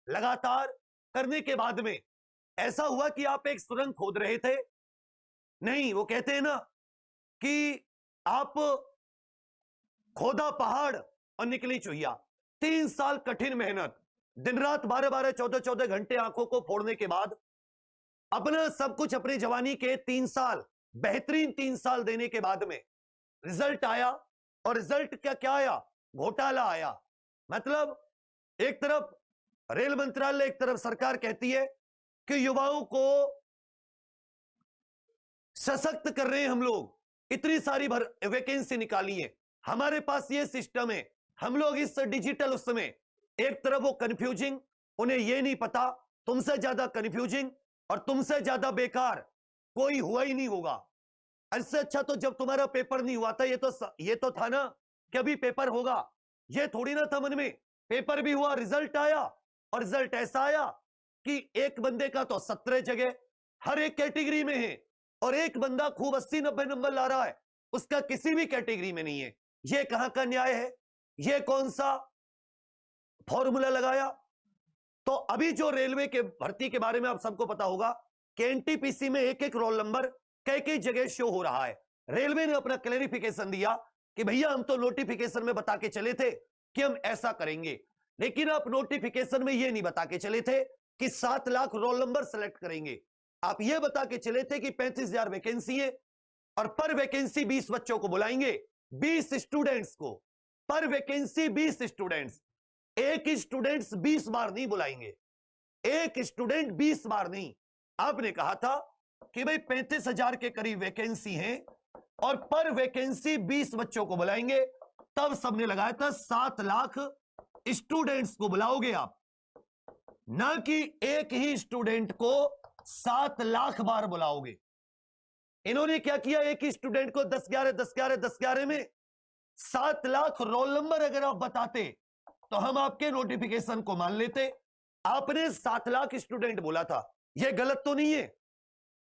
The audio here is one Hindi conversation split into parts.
लगातार करने के बाद में ऐसा हुआ कि आप एक सुरंग खोद रहे थे। नहीं, वो कहते हैं ना कि आप खोदा पहाड़ और निकली चुहिया। 3 साल कठिन मेहनत, दिन रात 12-12, 14-14 घंटे आंखों को फोड़ने के बाद अपना सब कुछ, अपनी जवानी के 3 साल, बेहतरीन 3 साल देने के बाद में रिजल्ट आया। और रिजल्ट क्या आया? घोटाला आया। मतलब एक तरफ रेल मंत्रालय, एक तरफ सरकार कहती है कि युवाओं को सशक्त कर रहे हैं हम लोग, इतनी सारी वैकेंसी निकाली है, हमारे पास ये सिस्टम है, हम लोग इस डिजिटल उसमें। एक तरफ वो कंफ्यूजिंग, उन्हें ये नहीं पता तुमसे ज्यादा कंफ्यूजिंग और तुमसे ज्यादा बेकार कोई हुआ ही नहीं होगा। इससे अच्छा तो जब तुम्हारा पेपर नहीं हुआ था, ये तो था ना कि अभी पेपर होगा, ये थोड़ी ना था मन में। पेपर भी हुआ, रिजल्ट आया, और रिजल्ट ऐसा आया कि एक बंदे का तो 17 जगह हर एक कैटेगरी में है, और एक बंदा खूब 80-90 नंबर ला रहा है, उसका किसी भी कैटेगरी में नहीं है। ये कहां का न्याय है? ये कौन सा फॉर्मूला लगाया? तो अभी जो रेलवे के भर्ती के बारे में आप सबको पता होगा कि एनटीपीसी में एक एक रोल नंबर कई जगह शो हो रहा है। रेलवे ने अपना क्लैरिफिकेशन दिया कि भैया हम तो नोटिफिकेशन में बता के चले थे कि हम ऐसा करेंगे, लेकिन आप नोटिफिकेशन में ये नहीं बता के चले थे कि 7 लाख रोल नंबर सेलेक्ट करेंगे। आप ये बता के चले थे कि 35,000 वैकेंसी है और पर वैकेंसी 20 बच्चों को बुलाएंगे, 20 स्टूडेंट्स को, पर वैकेंसी 20 स्टूडेंट्स। एक स्टूडेंट्स 20 बार नहीं बुलाएंगे, एक स्टूडेंट 20 बार नहीं। आपने कहा था कि भाई 35,000 के करीब वैकेंसी है और पर वैकेंसी 20 बच्चों को बुलाएंगे। तब सबने लगाया था 7 लाख स्टूडेंट्स को बुलाओगे आप, ना कि एक ही स्टूडेंट को 7 लाख बार बुलाओगे। इन्होंने क्या किया, एक ही स्टूडेंट को 10-11 में 7 लाख रोल नंबर अगर आप बताते तो हम आपके नोटिफिकेशन को मान लेते। आपने 7 लाख स्टूडेंट बोला था, यह गलत तो नहीं है,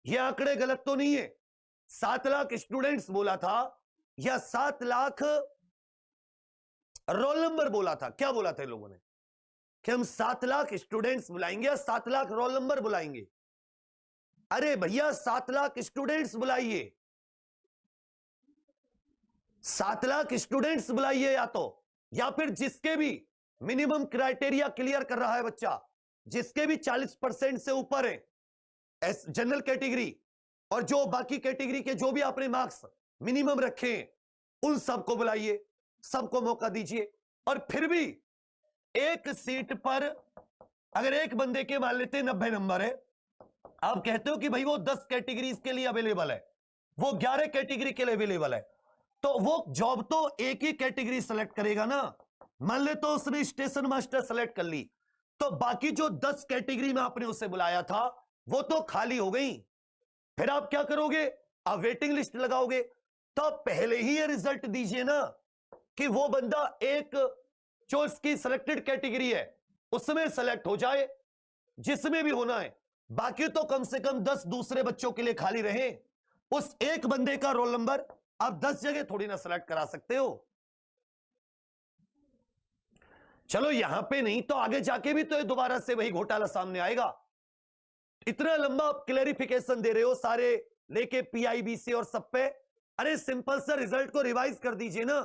यह आंकड़े गलत तो नहीं है। 7 लाख स्टूडेंट्स बोला था या 7 लाख रोल नंबर बोला था? क्या बोला था लोगों ने कि हम 7 लाख स्टूडेंट्स बुलाएंगे या 7 लाख रोल नंबर बुलाएंगे? अरे भैया 7 लाख स्टूडेंट्स बुलाइए, 7 लाख स्टूडेंट्स बुलाइए, या फिर जिसके भी मिनिमम क्राइटेरिया क्लियर कर रहा है बच्चा, जिसके भी 40% से ऊपर है जनरल कैटेगरी, और जो बाकी कैटेगरी के जो भी आपने मार्क्स मिनिमम रखे हैं, उन सबको बुलाइए, सबको मौका दीजिए। और फिर भी एक सीट पर अगर एक बंदे के मान लेते 90 नंबर है, आप कहते हो कि भाई वो 10 कैटेगरीज के लिए अवेलेबल है, वो 11 कैटेगरी के लिए अवेलेबल है, तो वो जॉब तो एक ही कैटेगरी सेलेक्ट करेगा ना। मान ले तो उसने स्टेशन मास्टर सेलेक्ट कर ली, तो बाकी जो 10 कैटेगरी में आपने उसे बुलाया था वो तो खाली हो गई। फिर आप क्या करोगे? आप वेटिंग लिस्ट लगाओगे। तो पहले ही ये रिजल्ट दीजिए ना कि वो बंदा एक जो इसकी सिलेक्टेड कैटेगरी है उसमें सेलेक्ट हो जाए, जिसमें भी होना है। बाकी तो कम से कम 10 दूसरे बच्चों के लिए खाली रहे। उस एक बंदे का रोल नंबर आप 10 जगह थोड़ी ना सेलेक्ट करा सकते हो। चलो यहां पे नहीं तो आगे जाके भी तो दोबारा से वही घोटाला सामने आएगा। इतना लंबा आप क्लैरिफिकेशन दे रहे हो सारे लेके पीआईबीसी और सब पे। अरे सिंपल सा रिजल्ट को रिवाइज कर दीजिए ना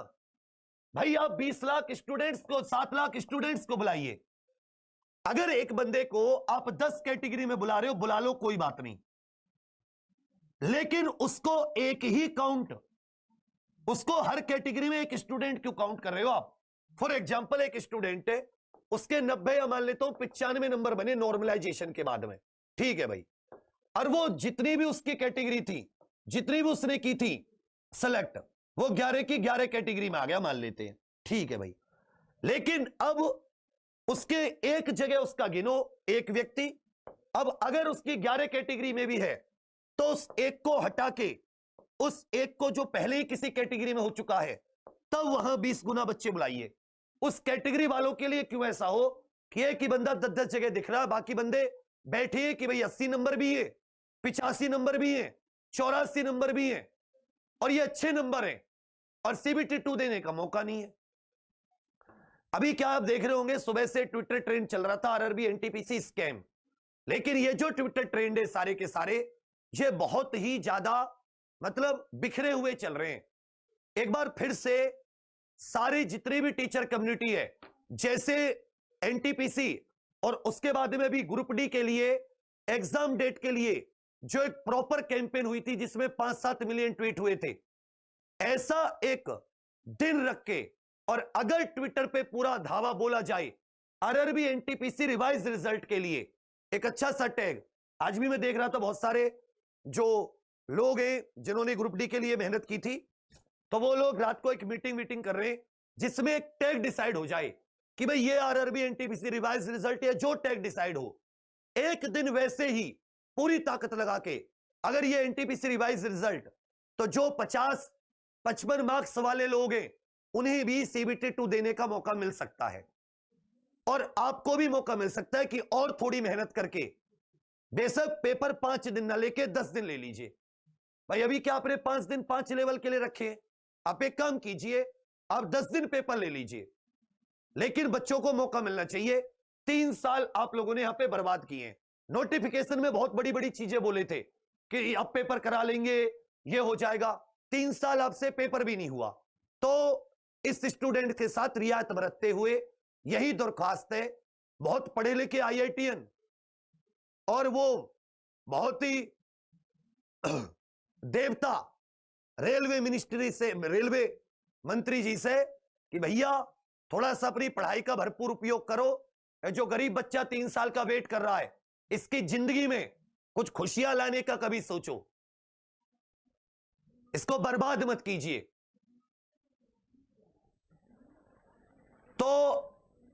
भाई। आप 20 लाख स्टूडेंट्स को, 7 लाख स्टूडेंट्स को बुलाइए। अगर एक बंदे को आप 10 कैटेगरी में बुला रहे हो, बुला लो, कोई बात नहीं, लेकिन उसको एक ही काउंट, उसको हर कैटेगरी में एक स्टूडेंट क्यों काउंट कर रहे हो आप? फॉर एग्जाम्पल एक स्टूडेंट है, उसके 90 या मान लेता हूं 95 नंबर बने नॉर्मलाइजेशन के बाद में, ठीक है भाई, और वो जितनी भी उसकी कैटेगरी थी, जितनी भी उसने की थी सेलेक्ट, वो 11 की 11 कैटेगरी में आ गया मान लेते हैं, ठीक है भाई। लेकिन अब उसके एक जगह उसका गिनो एक व्यक्ति, अब अगर उसकी 11 कैटेगरी में भी है तो उस एक को हटा के, उस एक को जो पहले ही किसी कैटेगरी में हो चुका है, तब वहां 20 गुना बच्चे बुलाइए। उस कैटेगरी वालों के लिए क्यों ऐसा हो कि एक ही बंदा 10-10 जगह दिख रहा है, बाकी बंदे बैठे हैं कि भाई 80 नंबर भी है, 85 नंबर भी है, 84 नंबर भी है, और ये अच्छे नंबर हैं और सीबीटी 2 देने का मौका नहीं है। अभी क्या आप देख रहे होंगे, सुबह से ट्विटर ट्रेंड चल रहा था आरआरबी एनटीपीसी स्कैम, लेकिन ये जो ट्विटर ट्रेंड है सारे के सारे ये बहुत ही ज्यादा मतलब बिखरे हुए चल रहे हैं। एक बार फिर से सारी जितनी भी टीचर कम्युनिटी है, जैसे एनटीपीसी और उसके बाद में भी ग्रुप डी के लिए एग्जाम डेट के लिए जो एक प्रॉपर कैंपेन हुई थी जिसमें 5-7 मिलियन ट्वीट हुए थे, ऐसा एक दिन रख के और अगर ट्विटर पे पूरा धावा बोला जाए आरआरबी एनटीपीसी रिवाइज रिजल्ट के लिए एक अच्छा सा टैग, आज भी मैं देख रहा था बहुत सारे जो लोग हैं जिन्होंने ग्रुप डी के लिए मेहनत की थी, तो वो लोग रात को एक मीटिंग कर रहे हैं जिसमें एक टैग डिसाइड हो जाए कि भाई ये आरआरबी एनटीपीसी रिवाइज रिजल्ट या जो टैग डिसाइड हो, एक दिन वैसे ही पूरी ताकत लगा के अगर ये एनटीपीसी रिवाइज रिजल्ट तो जो 50-55 मार्क्स वाले लोग हैं उन्हें भी सीबीटी 2 देने का मौका मिल सकता है और आपको भी मौका मिल सकता है कि और थोड़ी मेहनत करके बेशक पेपर 5 दिन ना लेके 10 दिन ले लीजिए। भाई अभी क्या आपने 5 दिन 5 लेवल के लिए रखे, आप एक काम कीजिए आप 10 दिन पेपर ले लीजिए, लेकिन बच्चों को मौका मिलना चाहिए। 3 साल आप लोगों ने यहां पे बर्बाद किए। नोटिफिकेशन में बहुत बड़ी बड़ी चीजें बोले थे कि अब पेपर करा लेंगे, ये हो जाएगा, 3 साल आपसे पेपर भी नहीं हुआ। तो इस स्टूडेंट के साथ रियायत बरतते हुए यही दरखास्त है, बहुत पढ़े लिखे आईआईटीएन और वो बहुत ही देवता रेलवे मिनिस्ट्री से, रेलवे मंत्री जी से कि भैया थोड़ा सा अपनी पढ़ाई का भरपूर उपयोग करो, जो गरीब बच्चा 3 साल का वेट कर रहा है इसकी जिंदगी में कुछ खुशियां लाने का कभी सोचो, इसको बर्बाद मत कीजिए। तो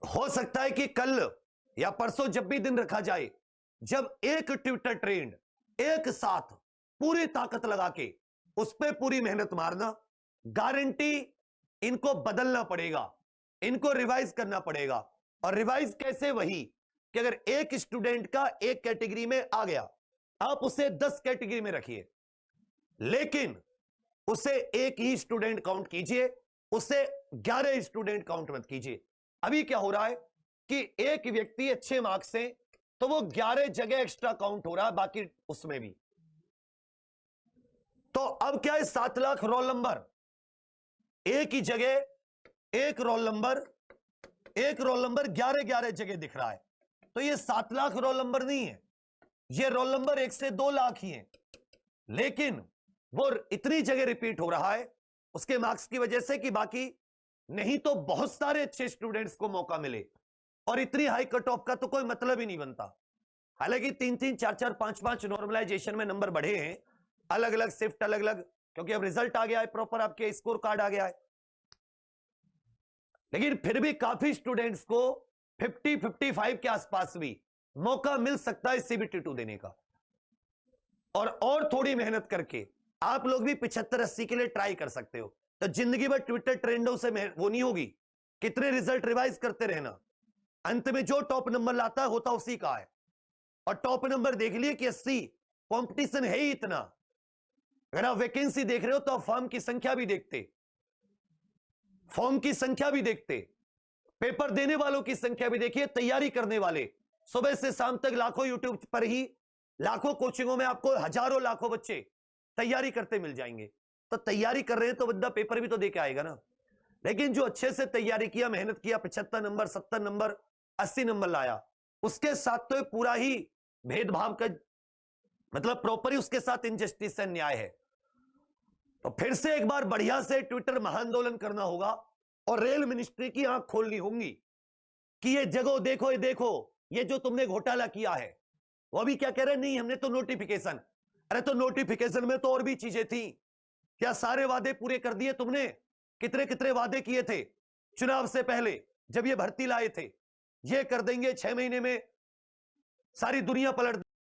हो सकता है कि कल या परसों जब भी दिन रखा जाए, जब एक ट्विटर ट्रेंड एक साथ पूरी ताकत लगा के उस पर पूरी मेहनत मारना, गारंटी इनको बदलना पड़ेगा, इनको रिवाइज करना पड़ेगा। और रिवाइज कैसे? वही कि अगर एक स्टूडेंट का एक कैटेगरी में आ गया, आप उसे 10 कैटेगरी में रखिए, लेकिन उसे एक ही स्टूडेंट काउंट कीजिए, उसे 11 स्टूडेंट काउंट मत कीजिए। अभी क्या हो रहा है कि एक व्यक्ति अच्छे मार्क्स से तो वो 11 जगह एक्स्ट्रा काउंट हो रहा है, बाकी उसमें भी। तो अब क्या है, 7 लाख रोल नंबर एक ही जगह, एक रोल नंबर 11 जगह दिख रहा है। तो ये 7 लाख रोल नंबर नहीं है, ये रोल नंबर 1 से 2 लाख ही है, लेकिन वो इतनी जगह रिपीट हो रहा है उसके मार्क्स की वजह से कि बाकी नहीं तो बहुत सारे अच्छे स्टूडेंट्स को मौका मिले। और इतनी हाई कट ऑफ का तो कोई मतलब ही नहीं बनता। हालांकि 3-3, 4-4, 5-5 नॉर्मलाइजेशन में नंबर बढ़े हैं, अलग अलग शिफ्ट, अलग अलग, क्योंकि अब रिजल्ट आ गया है, प्रॉपर आपके स्कोर कार्ड आ गया है, लेकिन फिर भी काफी स्टूडेंट्स को 50-55 के आसपास भी मौका मिल सकता है सीबीटी 2 देने का। और थोड़ी मेहनत करके आप लोग भी 75-80 के लिए ट्राई कर सकते हो। तो जिंदगी भर ट्विटर ट्रेंडों से वो नहीं होगी, कितने रिजल्ट रिवाइज करते रहना, अंत में जो टॉप नंबर लाता है होता उसी का है। और टॉप नंबर देख लिए कि 80, कंपटीशन है ही इतना। अगर आप वैकेंसी देख रहे हो तो आप फॉर्म की संख्या भी देखते, पेपर देने वालों की संख्या भी देखिए, तैयारी करने वाले सुबह से शाम तक लाखों यूट्यूब पर ही, लाखों कोचिंगों में आपको हजारों लाखों बच्चे तैयारी करते मिल जाएंगे। तो तैयारी कर रहे हैं तो बंदा पेपर भी तो दे के आएगा ना। लेकिन जो अच्छे से तैयारी किया, मेहनत किया, 75 नंबर, 70 नंबर, 80 नंबर लाया, उसके साथ तो पूरा ही भेदभाव का मतलब प्रॉपर ही उसके साथ इनजस्टिस है, अन्याय है। तो फिर से एक बार बढ़िया से ट्विटर महाआंदोलन करना होगा और रेल मिनिस्ट्री की आंख खोलनी होगी कि ये जगह देखो, ये देखो, ये जो तुमने घोटाला किया है। वो भी क्या कह रहे हैं, नहीं हमने तो नोटिफिकेशन, अरे तो नोटिफिकेशन में तो और भी चीजें थी, क्या सारे वादे पूरे कर दिए तुमने? कितने कितने वादे किए थे चुनाव से पहले जब ये भर्ती लाए थे, ये कर देंगे 6 महीने में सारी दुनिया पलट